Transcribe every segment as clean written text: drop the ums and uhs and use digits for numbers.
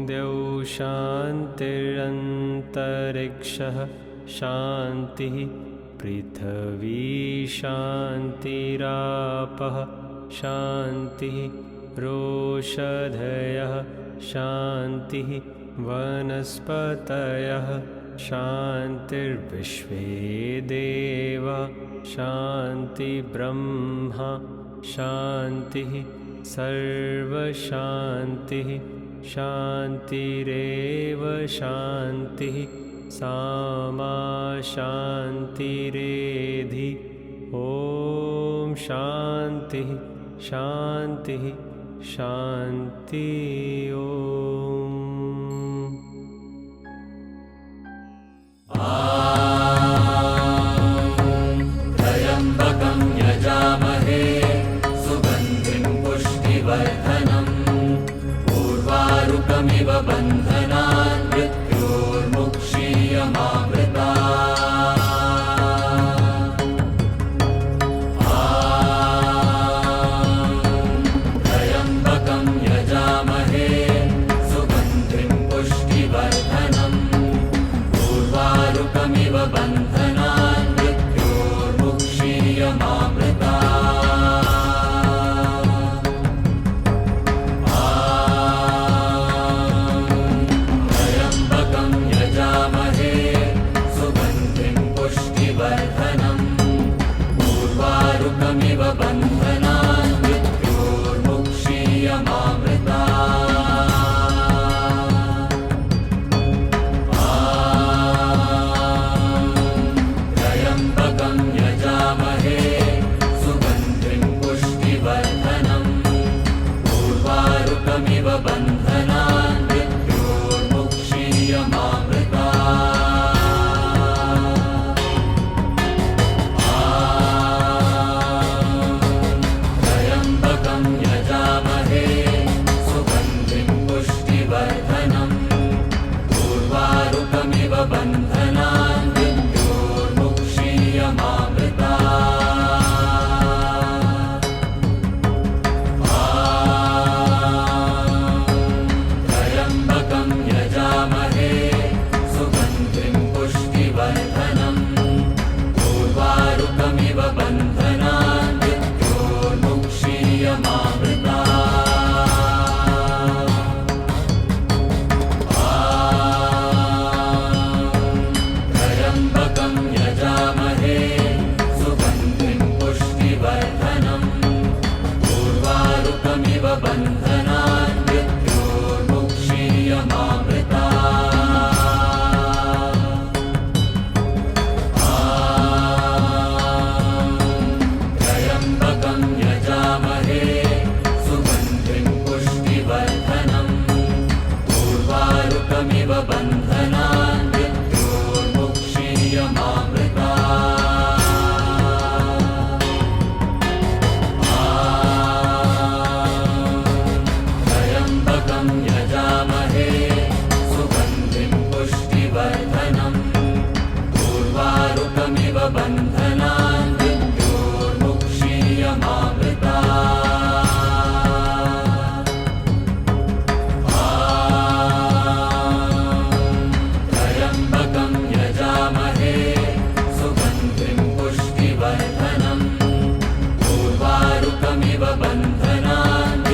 द्यौ शान्तिरन्तरिक्षः शान्तिः पृथिवी शान्तिरापः शान्तिः रोषधयः शान्तिः वनस्पतयः शान्तिर्विश्वे देवा शान्तिर्ब्रह्मा शान्तिः सर्वशान्तिः शान्तिरेव शान्तिः सामा शान्तिरेधि ॐ शान्तिः शान्तिः शान्ति ॐ त्र्यम्बकं यजामहे सुगन्धिं पुष्टिवर्धनम् उर्वारुकमिव बन्धनान् मृत्योर्मुक्षीयमामृतात् त्र्यम्बकं यजामहे सुगन्धिं पुष्टिवर्धनम् उर्वारुकमिव बन्धनान् मृत्योर्मुक्षीयमामृतात् त्र्यम्बकं यजामहे सुगन्धिं पुष्टिवर्धनम् उर्वारुकमिव बन्धनान् मृत्योर्मुक्षीयमामृतात् त्र्यम्बकं यजामहे सुगन्धिं पुष्टिवर्धनम् उर्वारुकमिव बन्धनान् मृत्योर्मुक्षीयमामृतात् त्र्यम्बकं यजामहे सुगन्धिं पुष्टिवर्धनम् उर्वारुकमिव बन्धनान् मृत्योर्मुक्षीयमामृतात् त्र्यम्बकं यजामहे सुगन्धिं पुष्टिवर्धनम् उर्वारुकमिव बन्धनान् मृत्योर्मुक्षीयमामृतात् त्र्यम्बकं यजामहे सुगन्धिं पुष्टिवर्धनम् उर्वारुकमिव बन्धनान् मृत्योर्मुक्षीयमामृतात् त्र्यम्बकं यजामहे सुगन्धिं पुष्टिवर्धनम् उर्वारुकमिव बन्धनान् त्र्यम्बकं यजामहे सुगन्धिं पुष्टिवर्धनम् उर्वारुकमिव बन्धनान् मृत्योर्मुक्षीयमामृतात् त्र्यम्बकं यजामहे सुगन्धिं पुष्टिवर्धनम् उर्वारुकमिव बन्धनान्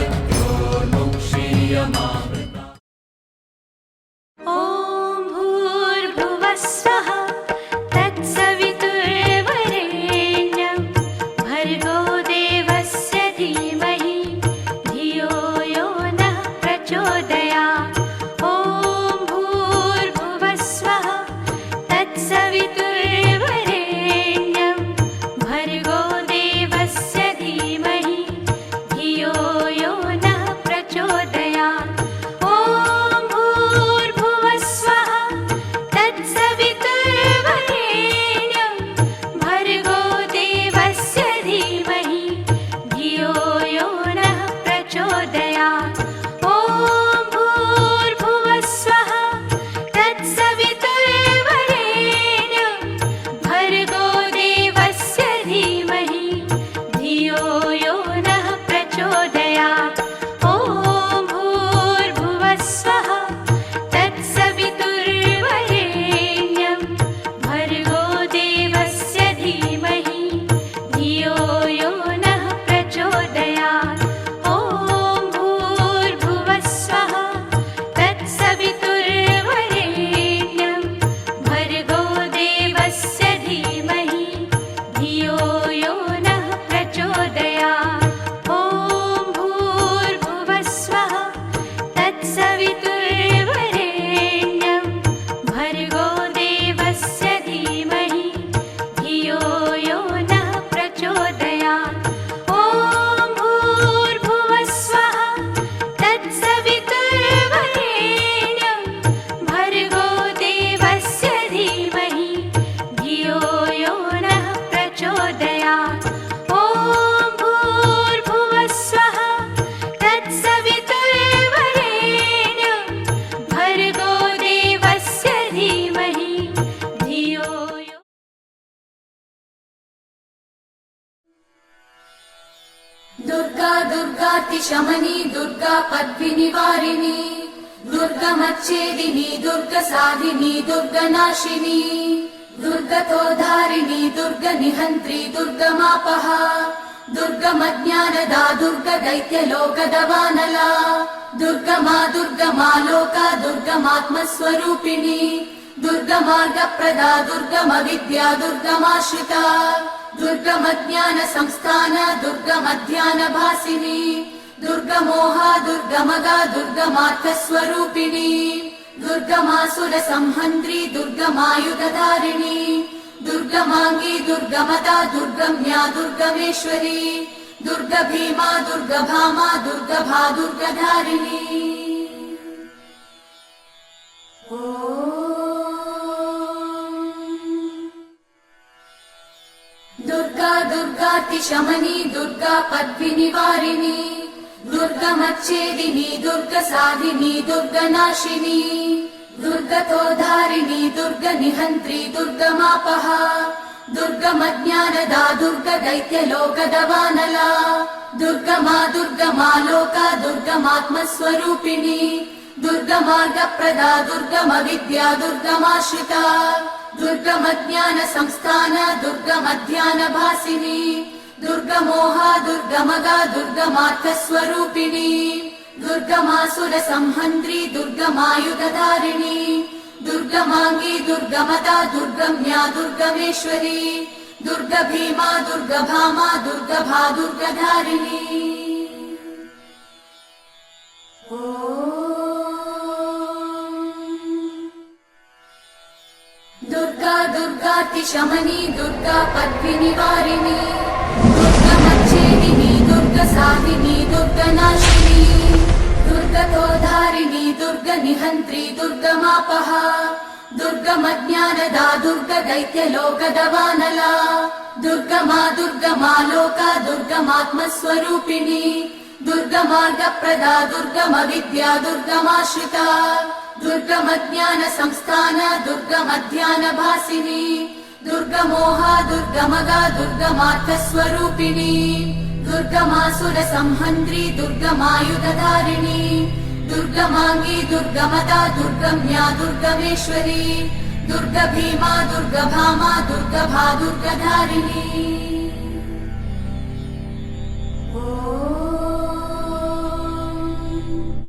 दुर्गातिशमनी दुर्गा पद्मिनिवारिणी दुर्गमच्छेदिनी दुर्गसाधिनी दुर्गनाशिनी दुर्गतोधारिणी दुर्गनिहन्त्री दुर्गमापः दुर्गमज्ञानदा दुर्गदैत्यलोकदवानला दुर्गमा दुर्गमा लोका दुर्गमात्मस्वरूपिणी दुर्गमार्गप्रदा दुर्गमविद्या दुर्गमाश्रिता दुर्गमज्ञानसंस्थान दुर्गमध्यानभासिनी दुर्गमोहा दुर्गमगा दुर्गमार्थस्वरूपिणी दुर्गमासुरसंहन्त्री दुर्गमायुधधारिणी दुर्गमाङ्गी दुर्गमदा दुर्गम्या दुर्गमेश्वरी दुर्गभीमा दुर्गभामा दुर्गभा दुर्गधारिणी दुर्गा दुर्गातिशमनी दुर्गा पद्मिनिवारिणी दुर्गमच्छेदिनी दुर्गसाधिनी दुर्गनाशिनी दुर्गतोधारिणी दुर्गनिहन्त्री दुर्गमापः दुर्गमज्ञानदा दुर्गदैत्यलोकदवानला दुर्गमा दुर्गमा लोका दुर्गमात्मस्वरूपिणी दुर्गमार्गप्रदा दुर्गमविद्या दुर्गमाश्रिता दुर्गमज्ञानसंस्थान दुर्गमध्यानभासिनी दुर्गमोहा दुर्गमगा दुर्गमार्थस्वरूपिणी दुर्गमासुरसंहन्त्री दुर्गमायुधधारिणी दुर्गमाङ्गी दुर्गमदा दुर्गम्या दुर्गमेश्वरी दुर्गभीमा दुर्गभामा दुर्गभा दुर्गधारिणी दुर्गा दुर्गातिशमनी दुर्गा पद्मिनिवारिणी दुर्गमच्छेदिनी दुर्गसाधिनी दुर्गनाशिनी दुर्गतोधारिणी दुर्गनिहन्त्री दुर्गमापः दुर्गमज्ञानदा दुर्गदैत्यलोकदवानला दुर्गमा दुर्गमा लोका दुर्गमात्मस्वरूपिणी दुर्गमार्गप्रदा दुर्गमविद्या दुर्गमाश्रिता दुर्गमज्ञानसंस्थान दुर्गमध्यानभासिनी दुर्गमोहा दुर्गमगा दुर्गमार्थस्वरूपिणी दुर्गमासुरसंहन्त्री दुर्गमायुधधारिणी दुर्गमाङ्गी दुर्गमदा दुर्गम्या दुर्गमेश्वरी दुर्गभीमा दुर्गभामा दुर्गभा दुर्गधारिणी